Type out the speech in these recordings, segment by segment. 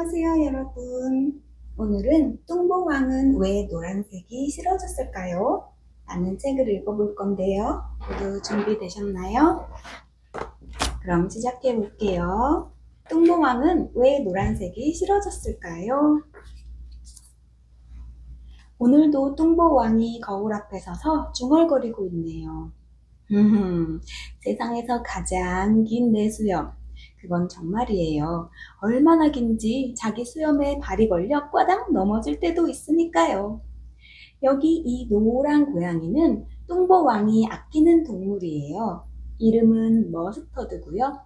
안녕하세요, 여러분. 오늘은 뚱보왕은 왜 노란색이 싫어졌을까요? 라는 책을 읽어볼 건데요. 모두 준비되셨나요? 그럼 시작해 볼게요. 뚱보왕은 왜 노란색이 싫어졌을까요? 오늘도 뚱보왕이 거울 앞에 서서 중얼거리고 있네요. 세상에서 가장 긴 내 수염. 그건 정말이에요. 얼마나 긴지 자기 수염에 발이 걸려 꽈당 넘어질 때도 있으니까요. 여기 이 노란 고양이는 뚱보왕이 아끼는 동물이에요. 이름은 머스터드고요.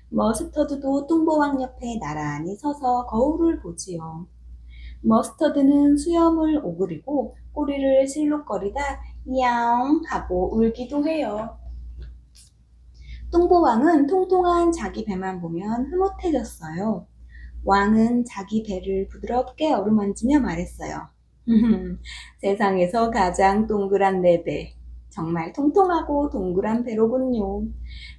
머스터드도 뚱보왕 옆에 나란히 서서 거울을 보지요. 머스터드는 수염을 오그리고 꼬리를 실룩거리다 야옹 하고 울기도 해요. 뚱보왕은 통통한 자기 배만 보면 흐뭇해졌어요. 왕은 자기 배를 부드럽게 어루만지며 말했어요. 세상에서 가장 동그란 내 배. 정말 통통하고 동그란 배로군요.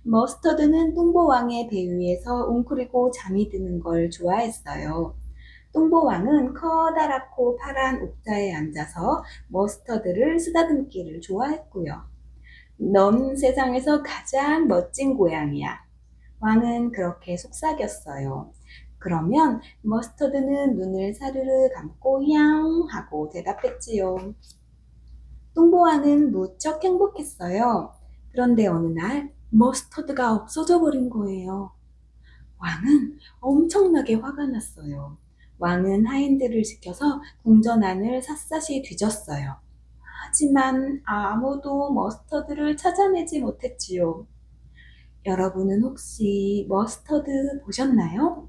머스터드는 뚱보왕의 배 위에서 웅크리고 잠이 드는 걸 좋아했어요. 뚱보왕은 커다랗고 파란 옥자에 앉아서 머스터드를 쓰다듬기를 좋아했고요. 넌 세상에서 가장 멋진 고양이야. 왕은 그렇게 속삭였어요. 그러면 머스터드는 눈을 사르르 감고 야옹 하고 대답했지요. 뚱보왕은 무척 행복했어요. 그런데 어느 날 머스터드가 없어져 버린 거예요. 왕은 엄청나게 화가 났어요. 왕은 하인들을 시켜서 궁전 안을 샅샅이 뒤졌어요. 하지만 아무도 머스터드를 찾아내지 못했지요. 여러분은 혹시 머스터드 보셨나요?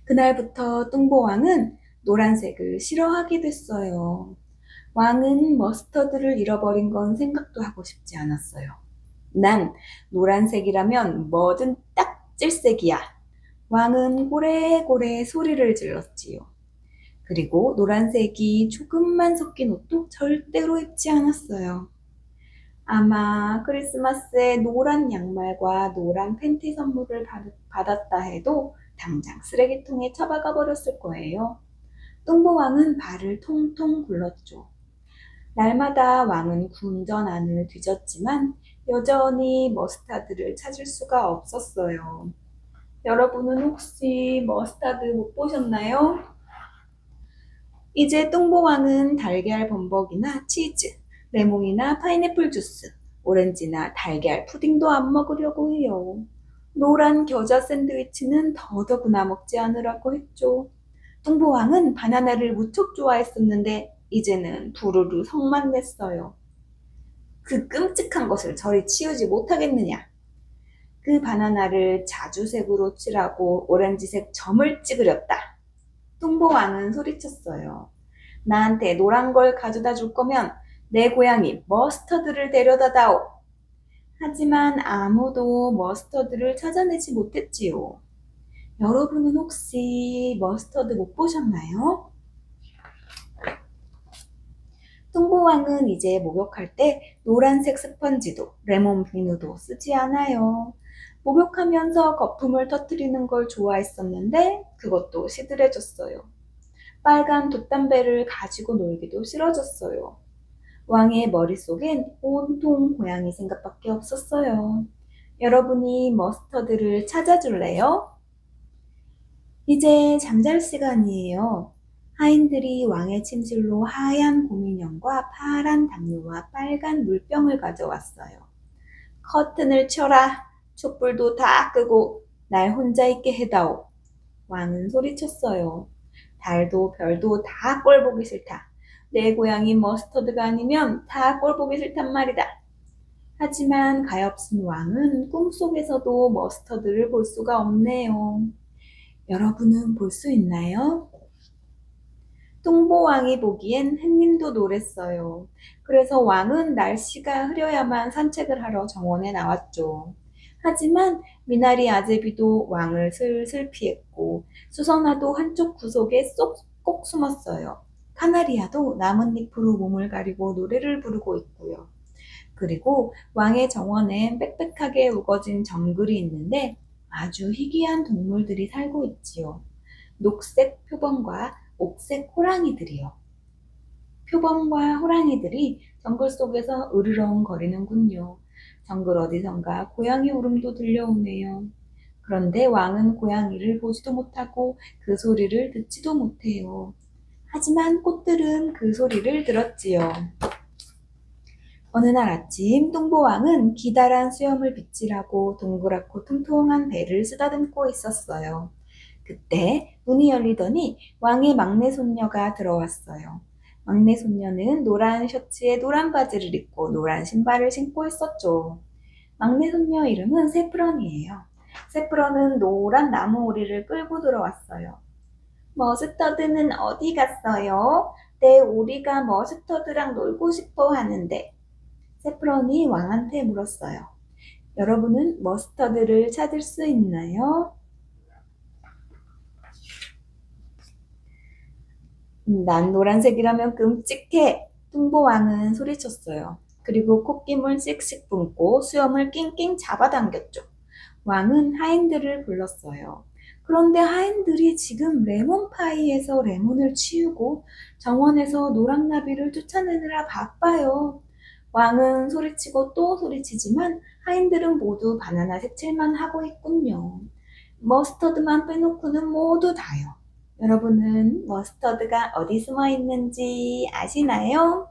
그날부터 뚱보왕은 노란색을 싫어하게 됐어요. 왕은 머스터드를 잃어버린 건 생각도 하고 싶지 않았어요. 난 노란색이라면 뭐든 딱 질색이야. 왕은 고래고래 소리를 질렀지요. 그리고 노란색이 조금만 섞인 옷도 절대로 입지 않았어요. 아마 크리스마스에 노란 양말과 노란 팬티 선물을 받았다 해도 당장 쓰레기통에 처박아 버렸을 거예요. 뚱보왕은 발을 통통 굴렀죠. 날마다 왕은 궁전 안을 뒤졌지만 여전히 머스타드를 찾을 수가 없었어요. 여러분은 혹시 머스타드 못 보셨나요? 이제 뚱보왕은 달걀 범벅이나 치즈, 레몬이나 파인애플 주스, 오렌지나 달걀 푸딩도 안 먹으려고 해요. 노란 겨자 샌드위치는 더더구나 먹지 않으라고 했죠. 뚱보왕은 바나나를 무척 좋아했었는데 이제는 부르르 성만 냈어요. 그 끔찍한 것을 저리 치우지 못하겠느냐. 그 바나나를 자주색으로 칠하고 오렌지색 점을 찍으렸다. 뚱보왕은 소리쳤어요. 나한테 노란 걸 가져다 줄 거면 내 고양이 머스터드를 데려다 다오. 하지만 아무도 머스터드를 찾아내지 못했지요. 여러분은 혹시 머스터드 못 보셨나요? 뚱보왕은 이제 목욕할 때 노란색 스펀지도 레몬 비누도 쓰지 않아요. 목욕하면서 거품을 터뜨리는 걸 좋아했었는데 그것도 시들해졌어요. 빨간 돛담배를 가지고 놀기도 싫어졌어요. 왕의 머릿속엔 온통 고양이 생각밖에 없었어요. 여러분이 머스터드를 찾아줄래요? 이제 잠잘 시간이에요. 하인들이 왕의 침실로 하얀 곰인형과 파란 담요와 빨간 물병을 가져왔어요. 커튼을 쳐라. 촛불도 다 끄고 날 혼자 있게 해다오. 왕은 소리쳤어요. 달도 별도 다 꼴 보기 싫다. 내 고양이 머스터드가 아니면 다 꼴 보기 싫단 말이다. 하지만 가엾은 왕은 꿈속에서도 머스터드를 볼 수가 없네요. 여러분은 볼 수 있나요? 뚱보왕이 보기엔 햇님도 노랬어요. 그래서 왕은 날씨가 흐려야만 산책을 하러 정원에 나왔죠. 하지만 미나리 아제비도 왕을 슬슬 피했고 수선화도 한쪽 구석에 쏙 숨었어요. 카나리아도 나뭇잎으로 몸을 가리고 노래를 부르고 있고요. 그리고 왕의 정원엔 빽빽하게 우거진 정글이 있는데 아주 희귀한 동물들이 살고 있지요. 녹색 표범과 옥색 호랑이들이요. 표범과 호랑이들이 정글 속에서 으르렁거리는군요. 정글 어디선가 고양이 울음도 들려오네요. 그런데 왕은 고양이를 보지도 못하고 그 소리를 듣지도 못해요. 하지만 꽃들은 그 소리를 들었지요. 어느 날 아침 뚱보왕은 기다란 수염을 빗질하고 동그랗고 통통한 배를 쓰다듬고 있었어요. 그때 문이 열리더니 왕의 막내 손녀가 들어왔어요. 막내 손녀는 노란 셔츠에 노란 바지를 입고 노란 신발을 신고 있었죠. 막내 손녀 이름은 세프런이에요. 세프런은 노란 나무 오리를 끌고 들어왔어요. 머스터드는 어디 갔어요? 내 오리가 머스터드랑 놀고 싶어 하는데. 세프런이 왕한테 물었어요. 여러분은 머스터드를 찾을 수 있나요? 난 노란색이라면 끔찍해. 뚱보왕은 소리쳤어요. 그리고 콧김을 씩씩 뿜고 수염을 낑낑 잡아당겼죠. 왕은 하인들을 불렀어요. 그런데 하인들이 지금 레몬파이에서 레몬을 치우고 정원에서 노랑나비를 쫓아내느라 바빠요. 왕은 소리치고 또 소리치지만 하인들은 모두 바나나 색칠만 하고 있군요. 머스터드만 빼놓고는 모두 다요. 여러분은 머스터드가 어디 숨어 있는지 아시나요?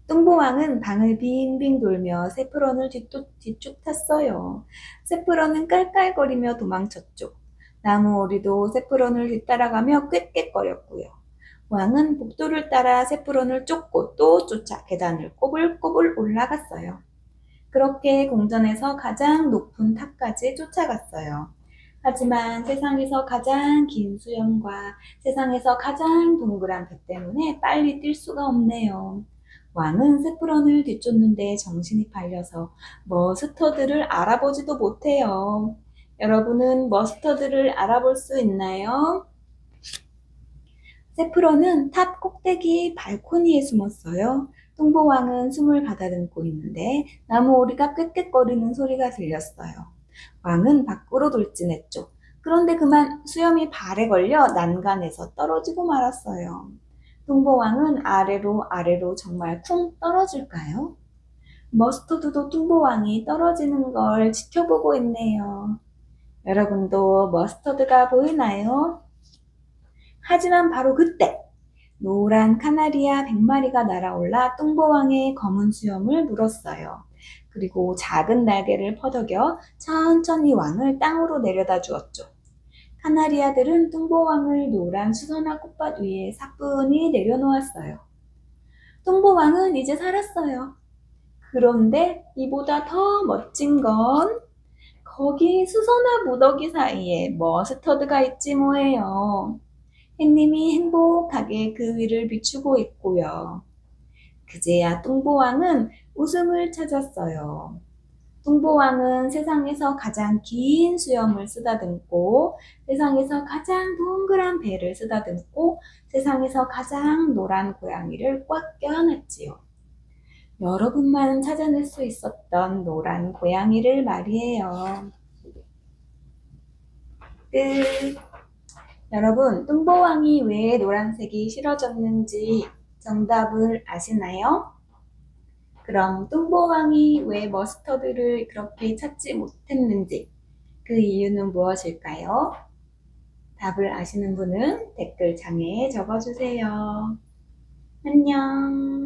뚱보왕은 방을 빙빙 돌며 세프런을 뒤쭉 탔어요. 세프런은 깔깔거리며 도망쳤죠. 나무오리도 세프런을 뒤따라가며 꾀꾀거렸고요. 왕은 복도를 따라 세프런을 쫓고 또 쫓아 계단을 꼬불꼬불 올라갔어요. 그렇게 궁전에서 가장 높은 탑까지 쫓아갔어요. 하지만 세상에서 가장 긴 수염과 세상에서 가장 동그란 배 때문에 빨리 뛸 수가 없네요. 왕은 세프런을 뒤쫓는데 정신이 팔려서 머스터드를 알아보지도 못해요. 여러분은 머스터드를 알아볼 수 있나요? 세프런은 탑 꼭대기 발코니에 숨었어요. 뚱보왕은 숨을 가다듬고 있는데 나무오리가 꽥꽥거리는 소리가 들렸어요. 왕은 밖으로 돌진했죠. 그런데 그만 수염이 발에 걸려 난간에서 떨어지고 말았어요. 뚱보왕은 아래로 아래로 정말 쿵 떨어질까요? 머스터드도 뚱보왕이 떨어지는 걸 지켜보고 있네요. 여러분도 머스터드가 보이나요? 하지만 바로 그때 노란 카나리아 100마리가 날아올라 뚱보왕의 검은 수염을 물었어요. 그리고 작은 날개를 퍼덕여 천천히 왕을 땅으로 내려다 주었죠. 카나리아들은 뚱보왕을 노란 수선화 꽃밭 위에 사뿐히 내려놓았어요. 뚱보왕은 이제 살았어요. 그런데 이보다 더 멋진 건 거기 수선화 무더기 사이에 머스터드가 있지 뭐예요. 햇님이 행복하게 그 위를 비추고 있고요. 그제야 뚱보왕은 웃음을 찾았어요. 뚱보왕은 세상에서 가장 긴 수염을 쓰다듬고 세상에서 가장 동그란 배를 쓰다듬고 세상에서 가장 노란 고양이를 꽉 껴안았지요. 여러분만 찾아낼 수 있었던 노란 고양이를 말이에요. 끝. 여러분, 뚱보왕이 왜 노란색이 싫어졌는지 정답을 아시나요? 그럼 뚱보왕이 왜 머스터드를 그렇게 찾지 못했는지 그 이유는 무엇일까요? 답을 아시는 분은 댓글창에 적어주세요. 안녕.